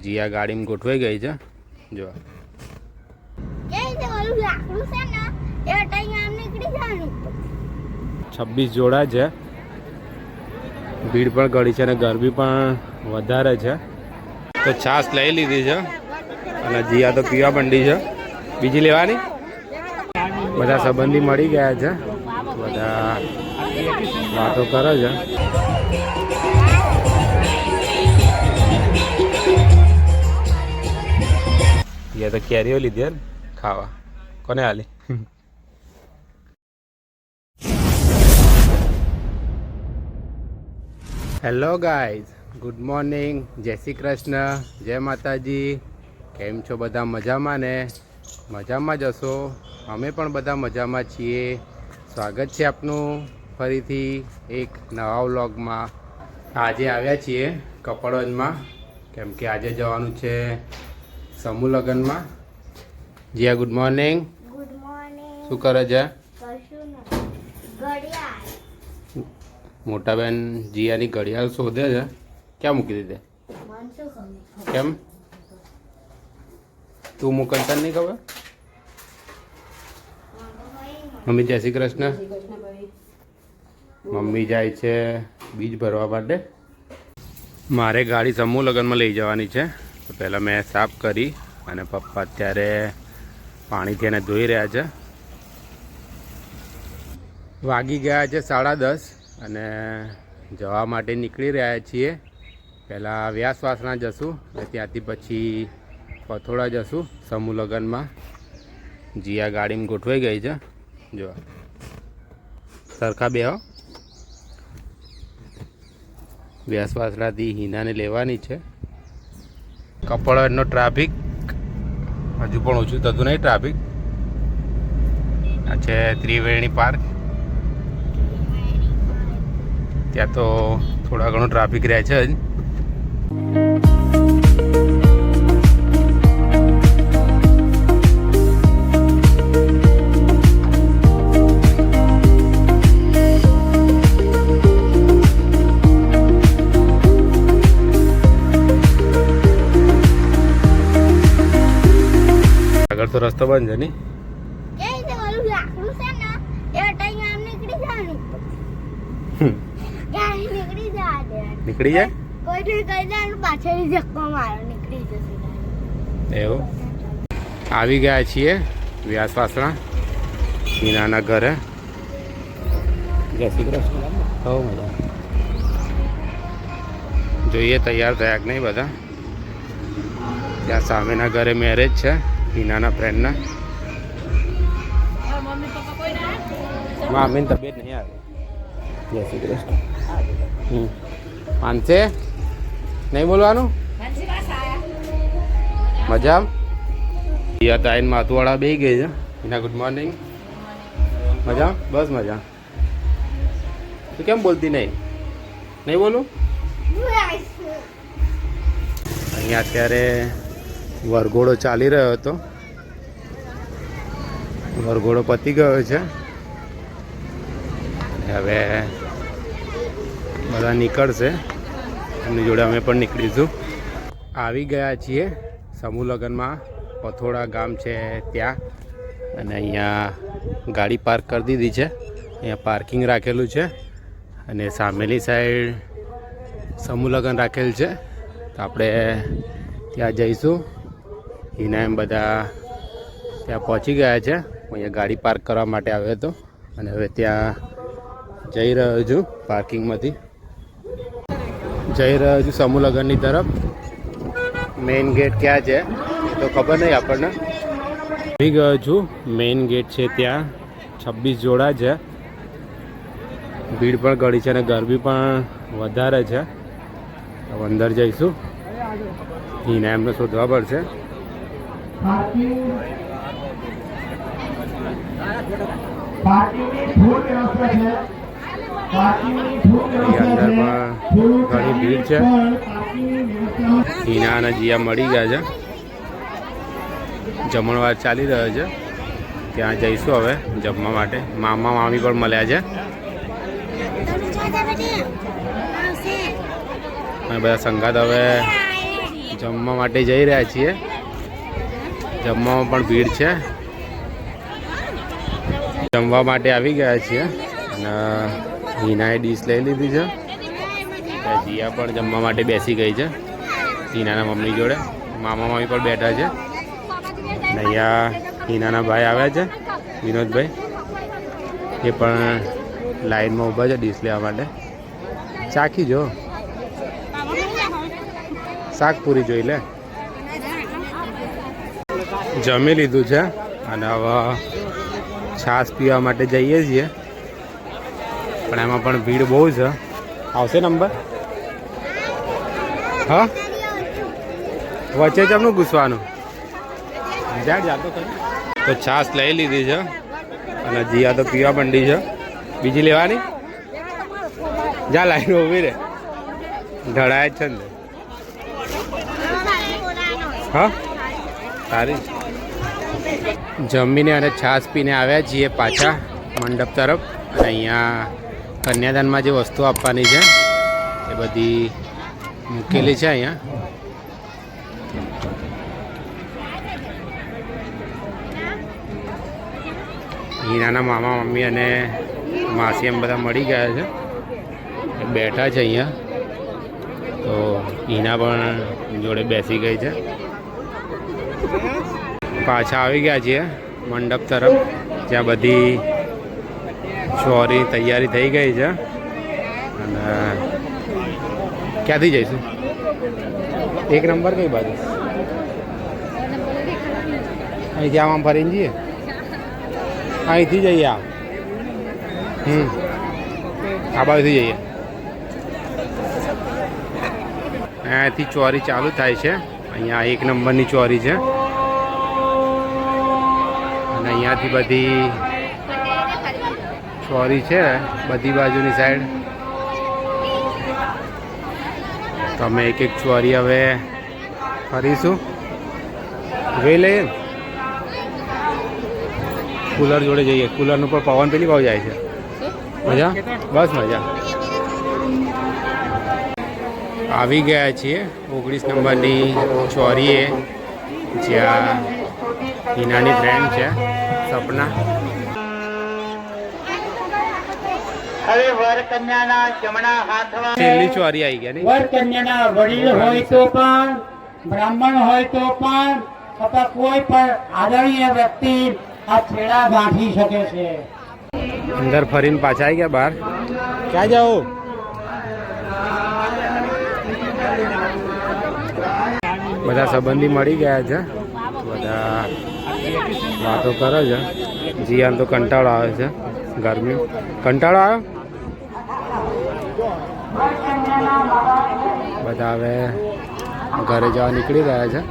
જીયા ગાડીમાં ગોઠવાઈ ગઈ છે જો 26 જોડા છે. ભીડ પણ ઘણી છે અને ગરબી પણ વધારે છે. તો છાશ લઈ લીધી છે અને જીયા તો પીવા મંડી છે. બીજી લેવાની. બધા સંબંધી મળી ગયા છે, બધા વાતો કરે છે. ये तो कैरियो ली दिया खावा कोने आली. હેલો ગાઈઝ, ગુડ મોર્નિંગ, જય શ્રી કૃષ્ણ, જય માતાજી. કેમ છો બધા? મજામાં ને? મજામાં જ હશો. અમે પણ બધા મજામાં છીએ. સ્વાગત છે આપનું ફરીથી એક નવા વ્લોગમાં. આજે આવ્યા છીએ કપડવંજમાં, કેમ કે આજે જવાનું છે સમૂહ લગ્નમાં. Jiya good morning. Good morning. શું કરે છે? કશું નથી, ઘડિયાળ. મોટા બેન જીયાની ઘડિયાળ શોધે છે. ક્યાં મૂકી દીધે? કેમ તું મોકલતા નહીં ખબર? મમ્મી જય શ્રી કૃષ્ણ. મમ્મી જાય છે બીજ ભરવા માટે. મારે ગાડી સમૂહ લગ્નમાં લઈ જવાની છે, તો પહેલાં મેં સાફ કરી અને પપ્પા અત્યારે પાણીથી એને ધોઈ રહ્યા છે. વાગી ગયા છે 10:30 અને જવા માટે નીકળી રહ્યા છીએ. પહેલાં વ્યાસવાસણા જશું અને ત્યાંથી પછી પથોડા જશું સમૂહ લગ્નમાં. જીયા ગાડીમાં ગોઠવાઈ ગઈ છે જો. સરખા બેહો. વ્યાસવાસણાથી હિનાને લેવાની છે. કપડવંજનો ટ્રાફિક હજુ પણ ઓછું થતું નહીં. ટ્રાફિક આ છે ત્રિવેણી પાર્ક. ત્યાં તો થોડા ઘણો ટ્રાફિક રહે છે જ. આગળ તો રસ્તો બંધ છે નહીં. નીકળી જાય એવું. આવી ગયા છીએ વ્યાસવાસણા હિનાના ઘરે. જય શ્રી કૃષ્ણ. હો મજા. જોઈએ તૈયાર થયા કે નહીં બધા. ત્યાં સામેના ઘરે મેરેજ છે હિનાના ફ્રેન્ડના. મમ્મીની તબિયત નહીં આવી. જય શ્રી કૃષ્ણ. માનસે નહીં બોલવાનું. મજા. જીયા તો આઈને માથુવાળા બેસી ગઈ છે. Hina good morning. મજા? બસ મજા. તું કેમ બોલતી નહીં? નહીં બોલું. અહીંયા અત્યારે વરઘોડો ચાલી રહ્યો હતો. વરઘોડો પતી ગયો છે. હવે બધા નીકળશે. એમની જોડે અમે પણ નીકળીશું. આવી ગયા છીએ સમૂહ લગ્નમાં. પથોડા ગામ છે ત્યાં. અને અહીંયા ગાડી પાર્ક કરી દીધી છે. અહીંયા પાર્કિંગ રાખેલું છે અને સામેલી સાઈડ સમૂહ લગ્ન રાખેલ છે. તો આપણે ત્યાં જઈશું. હિના એમ બધા ત્યાં પહોંચી ગયા છે. અહીંયા ગાડી પાર્ક કરવા માટે આવ્યો હતો અને હવે ત્યાં જઈ રહ્યો છું. પાર્કિંગમાંથી જઈ રહ્યો છું સમૂહ લગ્નની તરફ. મેઇન ગેટ ક્યાં છે એ તો ખબર નહીં આપણને. આવી ગયો છું. મેઇન ગેટ છે ત્યાં. 26 જોડા છે. ભીડ પણ ઘણી છે અને ગરબી પણ વધારે છે. અંદર જઈશું. હિના એમને શોધવા પડશે. અંદર પણ ઘણી ભીડ છે. હિના અને જીયા મળી ગયા છે. જમણવાર ચાલી રહ્યો છે. ત્યાં જઈશું હવે જમવા માટે. મામા મામી પણ મળ્યા છે. અને બધા સંગાત હવે જમવા માટે જઈ રહ્યા છીએ. જમવામાં પણ ભીડ છે. જમવા માટે આવી ગયા છીએ અને હિનાએ ડીશ લઈ લીધી છે. જીયા પણ જમવા માટે બેસી ગઈ છે હિનાના મમ્મી જોડે. મામા મામી પણ બેઠા છે. અને અહીંયા હિનાના ભાઈ આવ્યા છે વિનોદભાઈ, એ પણ લાઈનમાં ઊભા છે ડીશ લેવા માટે. ચાખી જો, શાક પૂરી જોઈ લે. જમી લીધું છે અને હવે છાશ પીવા માટે જઈએ છીએ, પણ એમાં પણ ભીડ બહુ છે. આવશે નંબર? હા, વચ્ચે જમનું ઘૂસવાનું જાતો કરી. તો છાશ લઈ લીધી છે અને જીયા તો પીવા માંડી છે. બીજી લેવાની? જા લાઈન ઊભી રે, ઢળાય જ છે ને. હા સારી. જમીને અને છાશ પીને આવ્યા છીએ પાછા મંડપ તરફ. અને અહીંયા કન્યાદાનમાં જે વસ્તુ આપવાની છે એ બધી મૂકેલી છે અહીંયા. હિનાના મામા મમ્મી અને માસી એમ બધા મળી ગયા છે, બેઠા છે અહીંયા. તો હિના પણ જોડે બેસી ગઈ છે. પાછા આવી ગયા છીએ મંડપ તરફ, જ્યાં બધી ચોરી તૈયારી થઈ ગઈ છે. અને ક્યાંથી જઈશું? એક નંબર કઈ બાજુ? અહીંથી આમ ફરીને જઈએ, અહીંથી જઈએ. આ બાજુથી જઈએ. અહીંયાથી ચોરી ચાલુ થાય છે. અહીંયા એક નંબરની ચોરી છે અને અહીંયાથી બધી ચોરી છે બધી બાજુની સાઈડ. તો અમે એક એક ચોરી હવે ફરીશું, જોઈ લઈએ. કુલર જોડે જઈએ. કુલરનું પણ પવન પેલી ભાવ જાય છે. મજા? બસ મજા. આવી ગયા છીએ 19 નંબરની ચોરીએ, જ્યાં હિનાની ફ્રેન્ડ છે સપના. હવે વર કન્યાના જમણા હાથમાં છેલ્લી ચોરી આવી ગયા. વર કન્યાના વડીલ હોય તો પણ, બ્રાહ્મણ હોય તો પણ, અથવા કોઈ પણ આદરણીય વ્યક્તિ આ છેડા ગાંઠી શકે છે. અંદર ફરીને પાછા આવી ગયા બહાર. ક્યાં જાઓ? બધા સંબંધી મળી ગયા છે, બધા વાતો કરે છે. જીયાન તો કંટાળો આવે છે, ગરમી. કંટાળો આવ્યો. બધા હવે ઘરે જવા નીકળી રહ્યા છે.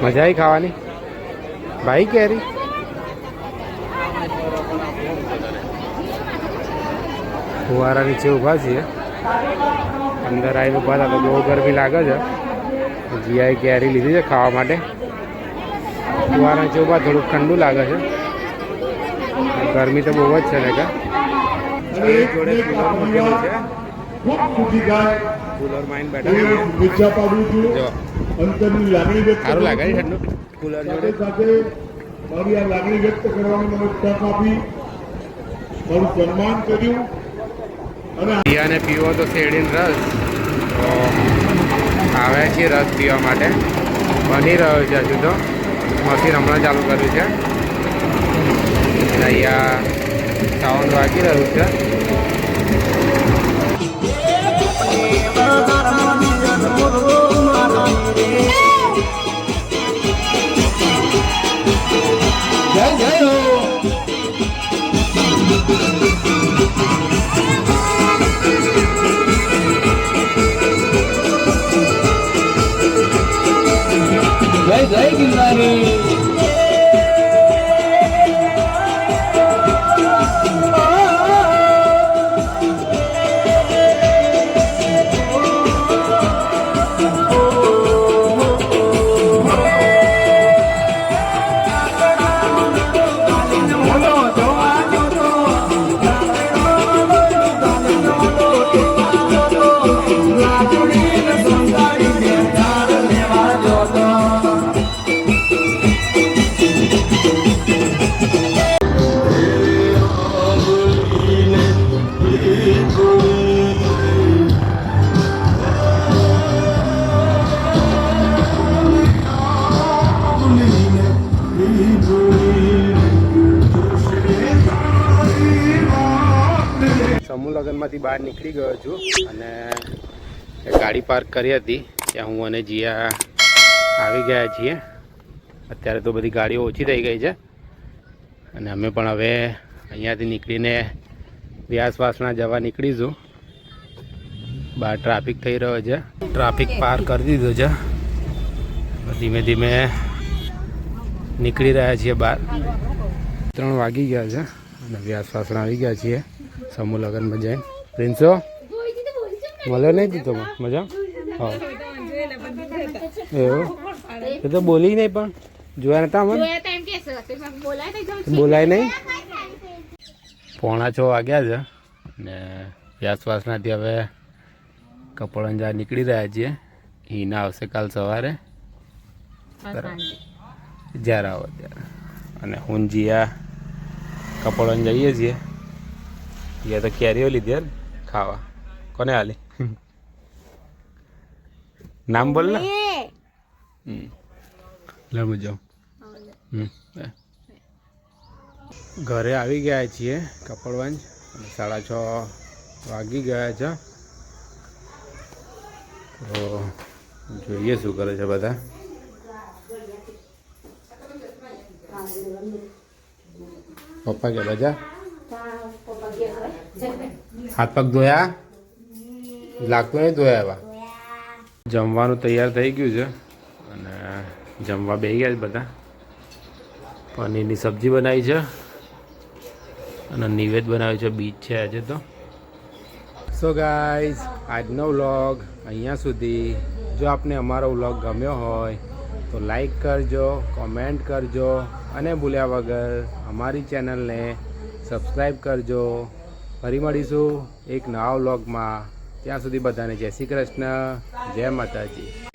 મજા આવી ખાવાની ભાઈ કેરી ફુવારા નીચે ઊભા છીએ અંદર આવીને ઊભા હતા તો બહુ ગરમી લાગે છે જીઆઈ કેરી લીધી છે ખાવા માટે ફુવારા નીચે ઊભા થોડુંક ઠંડુ લાગે છે ગરમી તો બહુ જ છે ને જોડે કુલર મૂકેલું છે કુલર માં બેઠા જો સારું લાગે છે ઠંડુ કુલર જોડે મારી આ લાગણી વ્યક્ત કરવાની મને તક આપી મારું સન્માન કર્યું અને પીવાને પીવો તો શેરડીનો રસ તો આવ્યા છીએ રસ પીવા માટે બની રહ્યો છે હજુ તો મશીન હમણાં ચાલુ કર્યું છે અને અહીંયા સાઉન્ડ વાગી રહ્યું છે જય ગિરનારી સમૂહ લગ્નમાંથી બહાર નીકળી ગયો છું અને ગાડી પાર્ક કરી હતી ત્યાં હું અને જીયા આવી ગયા છીએ અત્યારે તો બધી ગાડીઓ ઓછી થઈ ગઈ છે અને અમે પણ હવે અહીંયાથી નીકળીને વ્યાસવાસણા જવા નીકળીશું બહાર ટ્રાફિક થઈ રહ્યો છે ટ્રાફિક પાર કરી દીધો છે ધીમે ધીમે નીકળી રહ્યા છીએ બહાર 3 વાગી ગયા છે અને વ્યાસવાસણા આવી ગયા છીએ સમૂહ લગ્નમાં જઈને પ્રિન્સો મળ્યો નહીં દીધો મજા હા એવું એ તો બોલી નહીં પણ જોયા નતા મને બોલાય નહીં 6:45 વાગ્યા છે ને વ્યાસવાસનાથી હવે કપડવંજા નીકળી રહ્યા છીએ હિના આવશે કાલ સવારે જ્યારે આવો ત્યારે અને હું જીયા કપડવંજ જઈએ છીએ જીયા તો કેરીઓ લીધી ને ખાવા કોને હાલી નામ બોલ ને લડવું જાઉં ઘરે આવી ગયા છીએ કપડવંજ અને 6:30 વાગી ગયા છે તો જોઈએ શું કરે છે બધા પપ્પા કે બધા હાથ પગ ધોયા લાગતું નહીં ધોયા એવા જમવાનું તૈયાર થઈ ગયું છે અને જમવા બેસી ગયા છે બધા પનીરની સબ્જી બનાવી છે અને નિવેદ બનાવ્યું છે બીજ છે આજે તો સો ગાઈઝ આજનો વ્લોગ અહીંયા સુધી જો આપને અમારો વ્લોગ ગમ્યો હોય તો લાઈક કરજો કોમેન્ટ કરજો અને ભૂલ્યા વગર અમારી ચેનલને સબસ્ક્રાઈબ કરજો ફરી મળીશું એક નવા વ્લોગમાં ત્યાં સુધી બધાને જય શ્રી કૃષ્ણ જય માતાજી